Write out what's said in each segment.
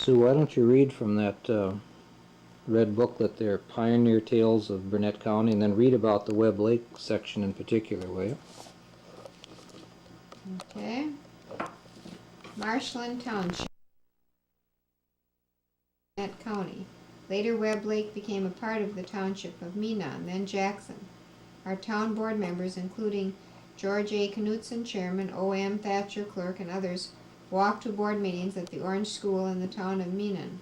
Sue, why don't you read from that red booklet there, Pioneer Tales of Burnett County, and then read about the Webb Lake section in particular, will you? Okay. Marshland Township, Burnett County. Later, Webb Lake became a part of the township of Menon, then Jackson. Our town board members, including George A. Knutson, chairman, O.M. Thatcher, clerk, and others, walked to board meetings at the Orange School in the town of Menon.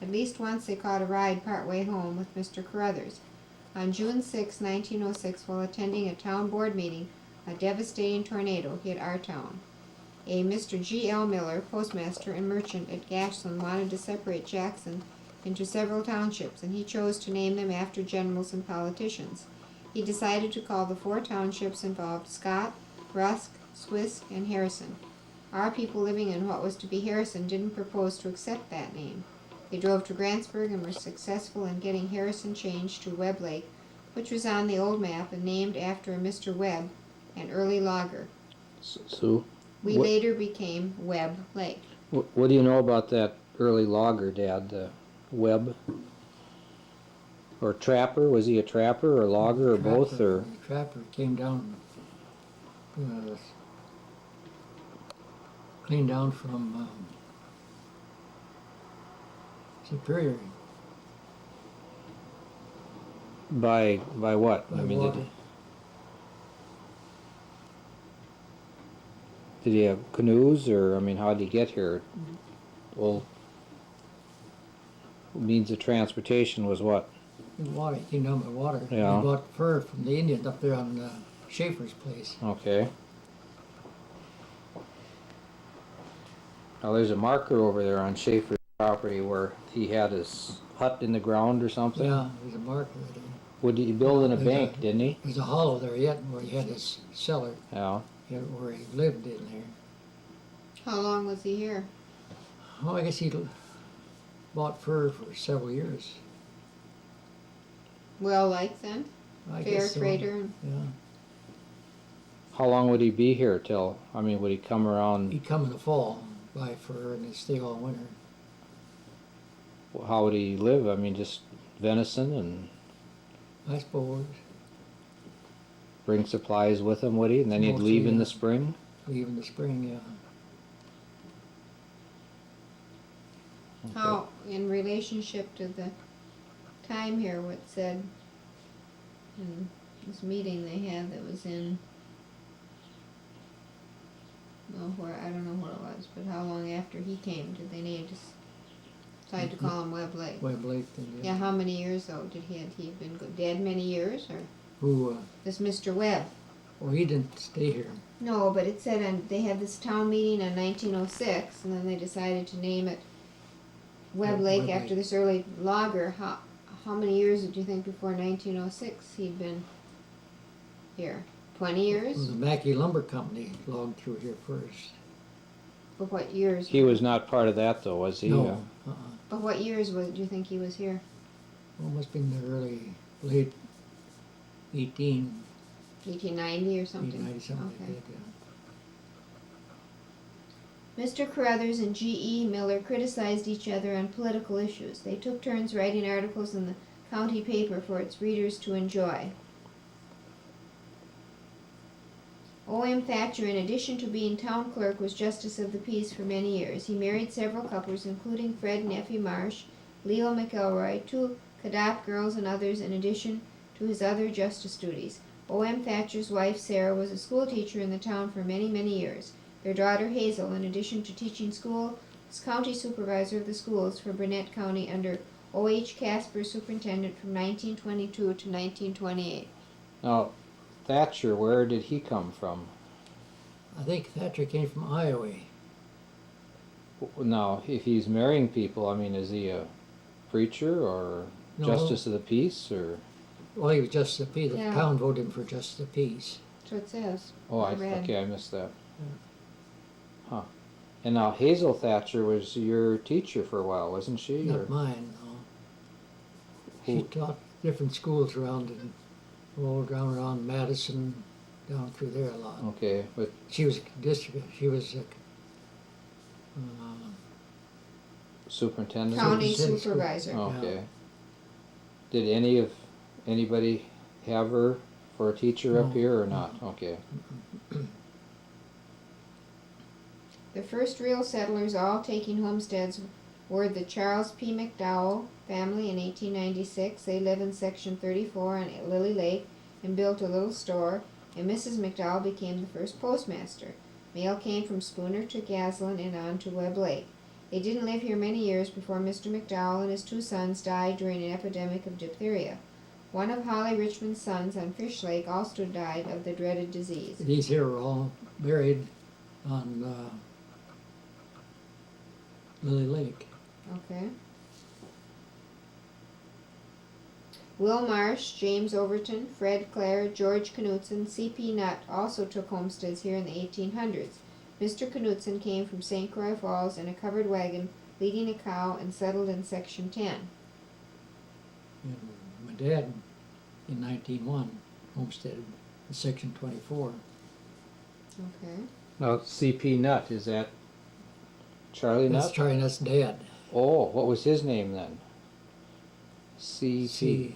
At least once they caught a ride partway home with Mr. Carruthers. On June 6, 1906, while attending a town board meeting, a devastating tornado hit our town. A Mr. G. L. Miller, postmaster and merchant at Ashland, wanted to separate Jackson into several townships, and he chose to name them after generals and politicians. He decided to call the 4 townships involved Scott, Rusk, Swisk, and Harrison. Our people living in what was to be Harrison didn't propose to accept that name. They drove to Grantsburg and were successful in getting Harrison changed to Webb Lake, which was on the old map and named after a Mr. Webb, an early logger. Sue? We later became Webb Lake. What do you know about that early logger, Dad? Webb? Or trapper? Was he a trapper or logger or both? Or Trapper came down, clean down from Superior. by what? By I mean, water. did he have canoes, or I mean, how did he get here? Well, means of transportation was what? Water, he came down by water. Yeah. He bought fur from the Indians up there on Schaefer's place. Okay. Now there's a marker over there on Schaefer's property where he had his hut in the ground or something. Yeah, there's a marker there. Would he build in a There's bank, didn't he? There's a hollow there yet where he had his cellar, Yeah. where he lived in there. How long was he here? Oh, I guess he bought fur for several years. Well liked then? I Fair guess so. trader? Yeah. How long would he be here till? I mean, would he come around? He'd come in the fall, buy fur, and he'd stay all winter. How would he live? I mean, just venison and I suppose. bring supplies with him, would he? And then he'd Mostly, leave in yeah. the spring? Leave in the spring, yeah. How, in relationship to the time here, what said in this meeting they had that was in, well, where, I don't know what it was, but how long after he came did they just decide to call him Webb Lake? Webb Lake, then, Yeah, how many years though? Had he been dead many years, or Who, this Mr. Webb? well, he didn't stay here. No, but it said they had this town meeting in 1906, and then they decided to name it Webb Lake Webb after Lake. this early logger. How many years did you think before 1906 he'd been here? 20 years? Well, the Mackey Lumber Company logged through here first. But what years? He was not part of that, though, was he? No, But what years do you think he was here? Well, must have been the late 1890 or something? 1890, something Okay. like that, yeah. Mr. Carruthers and G.E. Miller criticized each other on political issues. They took turns writing articles in the county paper for its readers to enjoy. O.M. Thatcher, in addition to being town clerk, was justice of the peace for many years. He married several couples, including Fred and Effie Marsh, Leo McElroy, 2 Cadet girls, and others, in addition to his other justice duties. O.M. Thatcher's wife, Sarah, was a school teacher in the town for many, many years. Their daughter, Hazel, in addition to teaching school, was county supervisor of the schools for Burnett County under O.H. Casper, superintendent from 1922 to 1928. Now, Thatcher, where did he come from? I think Thatcher came from Iowa. Now, if he's marrying people, I mean, is he a preacher or No. justice of the peace, or? Well, he was justice of the peace. The Yeah. town voted him for justice of the peace. That's what it says. Oh, read. okay, I missed that. Huh. And now Hazel Thatcher was your teacher for a while, wasn't she? Not or? mine, no. She Who- taught different schools around around Madison, down through there a lot. Okay, but She was district. She was superintendent? County Superintendent. supervisor. Okay. Did anybody have her for a teacher up No. here or not? Okay. The first real settlers all taking homesteads were the Charles P. McDowell family in 1896. They live in section 34 on Lily Lake and built a little store, and Mrs. McDowell became the first postmaster. Mail came from Spooner to Gaslin and on to Webb Lake. They didn't live here many years before Mr. McDowell and his two sons died during an epidemic of diphtheria. One of Holly Richmond's sons on Fish Lake also died of the dreaded disease. These here are all buried on Lily Lake. Okay. Will Marsh, James Overton, Fred Clare, George Knutson, C.P. Nutt also took homesteads here in the 1800s. Mr. Knutson came from St. Croix Falls in a covered wagon, leading a cow, and settled in Section 10. And my dad, in 1901, homesteaded in Section 24. Okay. Now, C.P. Nutt, is that Charlie That's Nutt? Charlie Nutt's dad. Oh, what was his name then? C.P. C.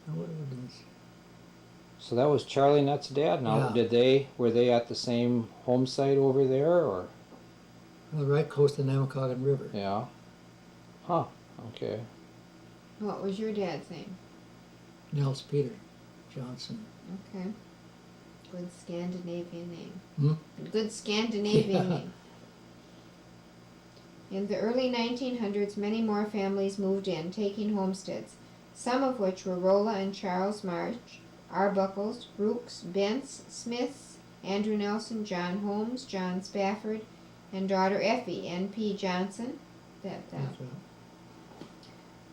What was this? So that was Charlie Nutt's dad. Now, Yeah. were they at the same home site over there, or? Well, right close to the Namakagon River. Yeah. Huh, okay. What was your dad's name? Nels Peter Johnson. Okay. Good Scandinavian name. Hmm? Good Scandinavian Yeah. name. In the early 1900s, many more families moved in, taking homesteads, some of which were Rolla and Charles March, Arbuckles, Brooks, Bents, Smiths, Andrew Nelson, John Holmes, John Spafford, and daughter Effie, N.P. Johnson, That's right.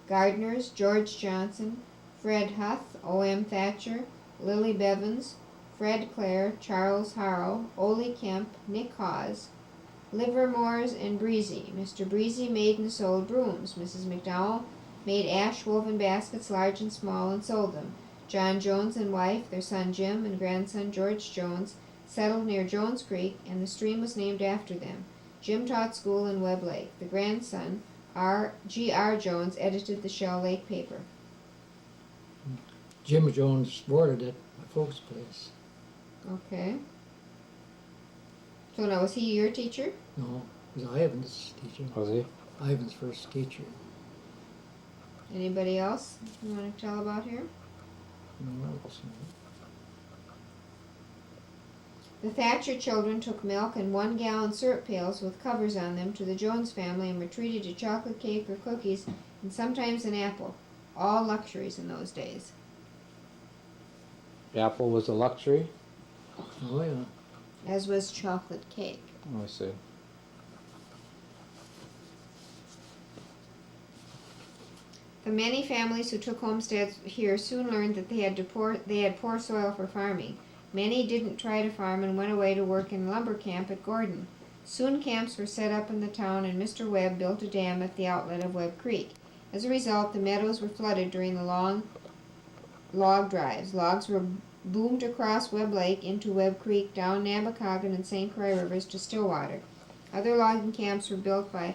Gardners, George Johnson, Fred Huth, O.M. Thatcher, Lily Bevins, Fred Clare, Charles Harrow, Ole Kemp, Nick Hawes, Livermores, and Breezy. Mr. Breezy made and sold brooms. Mrs. McDowell made ash woven baskets large and small and sold them. John Jones and wife, their son Jim, and grandson George Jones settled near Jones Creek, and the stream was named after them. Jim taught school in Webb Lake. The grandson, G.R. Jones, edited the Shell Lake paper. Jim Jones boarded at my folks' place. Okay. So now, was he your teacher? No, it was Ivan's teacher. Was he? Ivan's first teacher. Anybody else you want to tell about here? No else. The Thatcher children took milk in 1-gallon syrup pails with covers on them to the Jones family and were treated to chocolate cake or cookies and sometimes an apple. All luxuries in those days. Apple was a luxury? Oh yeah. As was chocolate cake. Let me see. The many families who took homesteads here soon learned that they had poor soil for farming. Many didn't try to farm and went away to work in lumber camp at Gordon. Soon camps were set up in the town, and Mr. Webb built a dam at the outlet of Webb Creek. As a result, the meadows were flooded during the long log drives. Logs were boomed across Webb Lake into Webb Creek, down Namakagon and St. Croix rivers to Stillwater. Other logging camps were built by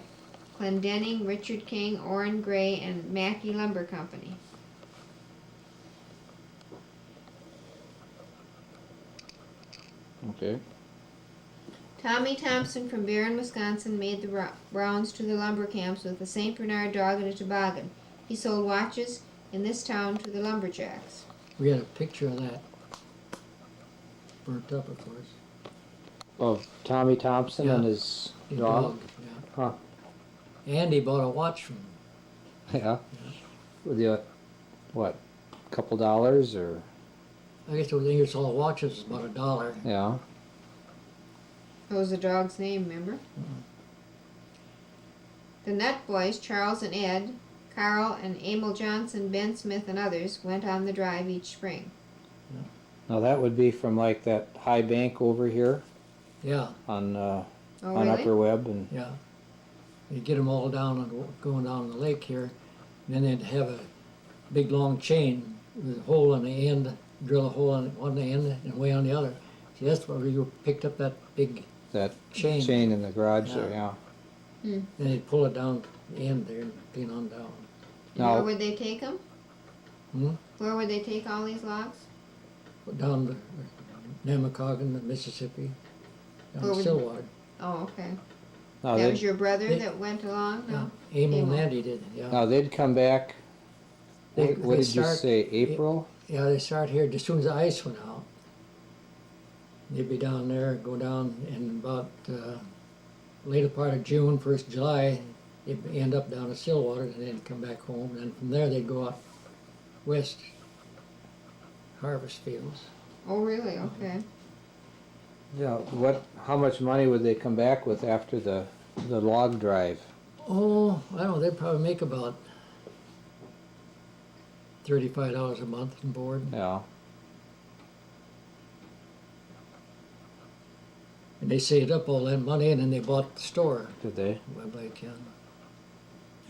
Clendenning, Richard King, Orrin Gray, and Mackey Lumber Company. Okay. Tommy Thompson from Barron, Wisconsin made the rounds to the lumber camps with a St. Bernard dog and a toboggan. He sold watches in this town to the lumberjacks. We had a picture of that. Burnt up, of course. Of Tommy Thompson Yeah. and his His dog? yeah. Huh. And he bought a watch from him. Yeah. With you, what, couple dollars or? I guess the thing you saw watches was about $1. Yeah. That was the dog's name, remember? The Nutt boys, Charles and Ed, Carl and Emil Johnson, Ben Smith, and others, went on the drive each spring. Now that would be from like that high bank over here Yeah, on Oh, on really? Upper Webb and yeah. You get them all down and going down the lake here, and then they'd have a big long chain with a hole on the end, drill a hole on one end and way on the other. See, that's where you picked up that big that chain. chain in the garage there, Yeah. yeah. Hmm. Then they'd pull it down the end there and clean on down. And Now- where would they take them? Hmm? Where would they take all these logs? Down to Nemacoggin, Mississippi, down Where to would- Stillwater. Oh, okay. Now That they'd, was your brother they- that went along? No? Emil and Emil. Andy did, yeah. now they'd come back, They- what they did you start- say, April? Yeah, they start here as soon as the ice went out. They'd be down there, go down in about later part of June, 1st of July, they'd end up down at Stillwater, and then come back home. And then from there, they'd go out west, harvest fields. Oh, really? Okay. Yeah, how much money would they come back with after the log drive? Oh, I don't know, they'd probably make about $35 a month in board. Yeah, And they saved up all that money, and then they bought the store, did they? Webb Lake, yeah.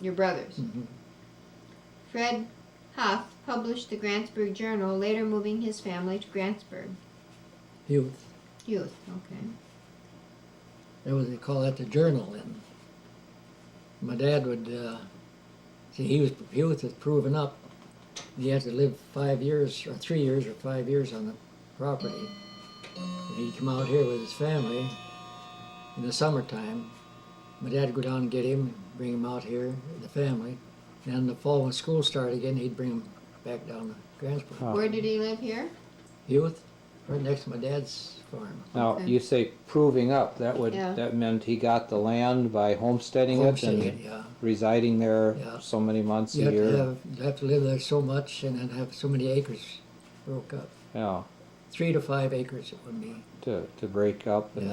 Your brothers. Mhm. Fred Huff published the Grantsburg Journal, later moving his family to Grantsburg. Youth. Youth, okay. That was, they call that the journal then. My dad would, see, he was proven up. He had to live 5 years, or 3 years, or 5 years on the property. And he'd come out here with his family in the summertime. My dad would go down and get him, bring him out here, the family. And in the fall, when school started again, he'd bring him back down to Grantsburg. Oh. Where did he live here? Youth, right next to my dad's farm. Now, Okay. you say proving up, Yeah. that meant he got the land by homesteading it Homesteading it, and yeah. residing there Yeah. so many months You a have year? you have to live there so much and then have so many acres broke up. Yeah, 3 to 5 acres it would be. to break up and Yeah.